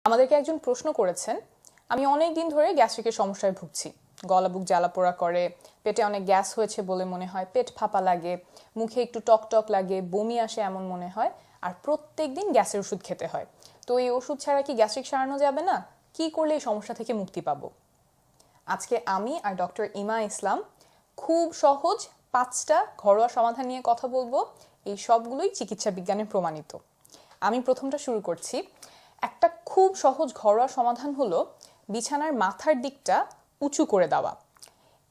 আমাদেরকে একজন প্রশ্ন করেছেন, আমি অনেক দিন ধরে গ্যাস্ট্রিকের সমস্যায় ভুগছি। গলা বুক জ্বালাপোড়া করে, পেটে অনেক গ্যাস হয়েছে বলে মনে হয়, পেট ফাঁপা লাগে, মুখে একটু টক টক লাগে, বমি আসে এমন মনে হয়, আর প্রত্যেক দিন গ্যাসের ওষুধ খেতে হয়। তো এই ওষুধ ছাড়া কি গ্যাস্ট্রিক সারানো যাবে না? কি করলে এই সমস্যা থেকে মুক্তি পাবো? আজকে আমি আর ডক্টর ইমা ইসলাম খুব সহজ 5টা ঘরোয়া সমাধান নিয়ে কথা বলবো। এই সবগুলোই চিকিৎসা বিজ্ঞানে প্রমাণিত। আমি প্রথমটা শুরু করছি। একটা খুব সহজ ঘরোয়া সমাধান হলো বিছানার মাথার দিকটা উঁচু করে দেওয়া।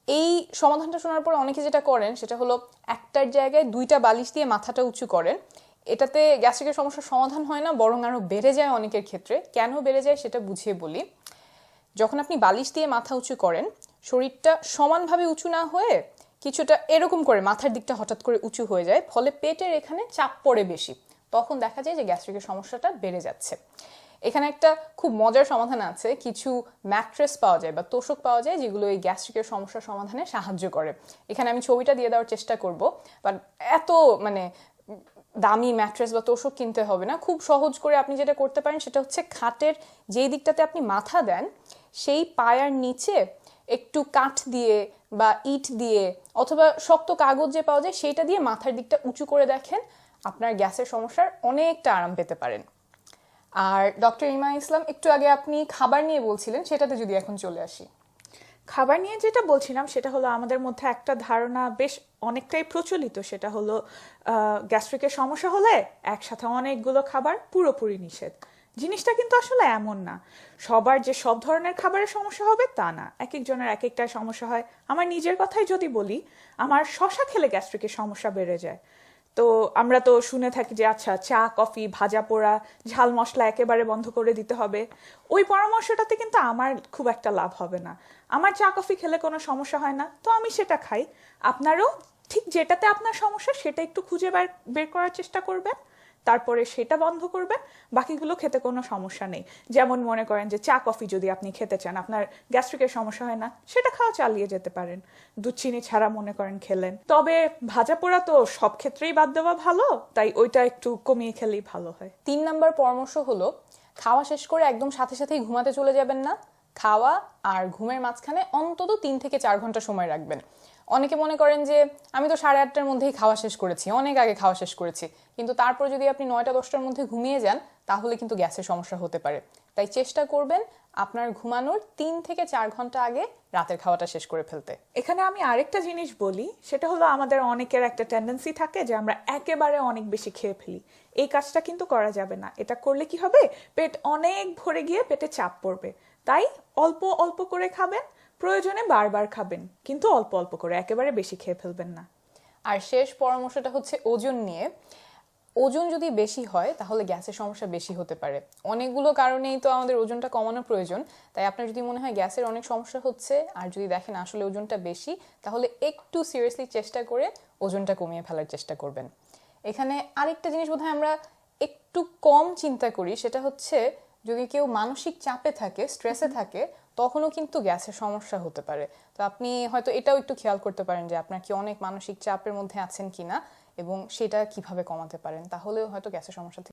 এই সমাধানটা শোনার পর অনেকে যেটা করেন সেটা হলো একটার জায়গায় 2টা বালিশ দিয়ে মাথাটা উঁচু করেন। এটাতে গ্যাস্ট্রিকের সমস্যার সমাধান হয় না, বরং আরও বেড়ে যায় অনেকের ক্ষেত্রে। কেন বেড়ে যায় সেটা বুঝিয়ে বলি। যখন আপনি বালিশ দিয়ে মাথা উঁচু করেন, শরীরটা সমানভাবে উঁচু না হয়ে কিছুটা এরকম করে মাথার দিকটা হঠাৎ করে উঁচু হয়ে যায়, ফলে পেটের এখানে চাপ পড়ে বেশি। তখন দেখা যায় যে গ্যাস্ট্রিকের সমস্যাটা বেড়ে যাচ্ছে। এখানে একটা খুব মজার সমাধান আছে। কিছু ম্যাট্রেস পাওয়া যায় বা তোষক পাওয়া যায় যেগুলো এই গ্যাস্ট্রিকের সমস্যার সমাধানে সাহায্য করে। এখানে আমি ছবিটা দিয়ে দেওয়ার চেষ্টা করব, বাট এত দামি ম্যাট্রেস বা তোষক কিনতে হবে না। খুব সহজ করে আপনি যেটা করতে পারেন সেটা হচ্ছে খাটের যেই দিকটাতে আপনি মাথা দেন সেই পায়ার নিচে একটু কাঠ দিয়ে বা ইট দিয়ে অথবা শক্ত কাগজ যে পাওয়া যায় সেইটা দিয়ে মাথার দিকটা উঁচু করে দেখেন, আপনার গ্যাসের সমস্যার অনেকটা আরাম পেতে পারেন। আর ডক্টর ইমা ইসলাম, একটু আগে আপনি খাবার নিয়ে বলছিলেন, সেটাতে যদি এখন চলে আসি। খাবার নিয়ে যেটা বলছিলাম সেটা হলো আমাদের মধ্যে একটা ধারণা বেশ অনেকটাই প্রচলিত, সেটা হলো গ্যাস্ট্রিকের সমস্যা হলে একসাথে অনেকগুলো খাবার পুরোপুরি নিষেধ। জিনিসটা কিন্তু আসলে এমন না। সবার যে সব ধরনের খাবারের সমস্যা হবে তা না, এক একজনের এক একটা সমস্যা হয়। আমার নিজের কথাই যদি বলি, আমার শশা খেলে গ্যাস্ট্রিকের সমস্যা বেড়ে যায়। তো আমরা তো শুনে থাকি যে আচ্ছা, চা কফি ভাজা পোড়া ঝাল মশলা একেবারে বন্ধ করে দিতে হবে। ওই পরামর্শটাতে কিন্তু আমার খুব একটা লাভ হবে না। আমার চা কফি খেলে কোনো সমস্যা হয় না, তো আমি সেটা খাই। আপনারও ঠিক যেটাতে আপনার সমস্যা সেটা একটু খুঁজে বের করার চেষ্টা করবেন, তারপরে সেটা বন্ধ করবেন। বাকিগুলো খেতে কোনো সমস্যা নেই। যেমন মনে করেন যে চা কফি যদি আপনি খেতে চান, আপনার গ্যাস্ট্রিকের সমস্যা হয় না, সেটা খাওয়া চালিয়ে যেতে পারেন। দুধ চিনি ছাড়া মনে করেন খেলেন। তবে ভাজা পোড়া তো সব ক্ষেত্রেই বাদ দেওয়া ভালো, তাই ওইটা একটু কমিয়ে খেলেই ভালো হয়। 3 নাম্বার পরামর্শ হলো খাওয়া শেষ করে একদম সাথে সাথেই ঘুমাতে চলে যাবেন না। খাওয়া আর ঘুমের মাঝখানে অন্তত 3 থেকে 4 ঘন্টা সময় রাখবেন। অনেকে মনে করেন যে আমি তো 8:30টার মধ্যেই খাওয়া শেষ করেছি, অনেক আগে খাওয়া শেষ করেছি, কিন্তু তারপর যদি আপনি 9টা-10টার মধ্যে ঘুমিয়ে যান তাহলে কিন্তু গ্যাসের সমস্যা হতে পারে। তাই চেষ্টা করবেন আপনার ঘুমানোর 3 থেকে 4 ঘন্টা আগে রাতের খাওয়াটা শেষ করে ফেলতে। এখানে আমি আরেকটা জিনিস বলি, সেটা হলো আমাদের অনেকের একটা টেন্ডেন্সি থাকে যে আমরা একেবারে অনেক বেশি খেয়ে ফেলি। এই কাজটা কিন্তু করা যাবে না। এটা করলে কি হবে, পেট অনেক ভরে গিয়ে পেটে চাপ পড়বে। তাই অল্প অল্প করে খাবেন, প্রয়োজনে বারবার খাবেন, কিন্তু অল্প অল্প করে, একেবারে বেশি খেয়ে ফেলবেন না। আর শেষ পরামর্শটা হচ্ছে ওজন নিয়ে। ওজন যদি বেশি হয় তাহলে গ্যাসের সমস্যা বেশি হতে পারে। অনেকগুলো কারণেই তো আমাদের ওজনটা কমানো প্রয়োজন। তাই আপনার যদি মনে হয় গ্যাসের অনেক সমস্যা হচ্ছে আর যদি দেখেন আসলে ওজনটা বেশি, তাহলে একটু সিরিয়াসলি চেষ্টা করে ওজনটা কমিয়ে ফেলার চেষ্টা করবেন। এখানে আরেকটা জিনিস বোধহয় আমরা একটু কম চিন্তা করি, সেটা হচ্ছে যদি কেউ মানসিক চাপে থাকে, স্ট্রেসে থাকে, তখনও কিন্তু গ্যাসের সমস্যা হতে পারে। তো আপনি হয়তো এটাও একটু খেয়াল করতে পারেন যে আপনার কি অনেক মানসিক চাপের মধ্যে আছেন কিনা এবং সেটা কিভাবে কমাতে পারেন, তাহলেও হয়তো গ্যাসের সমস্যা থেকে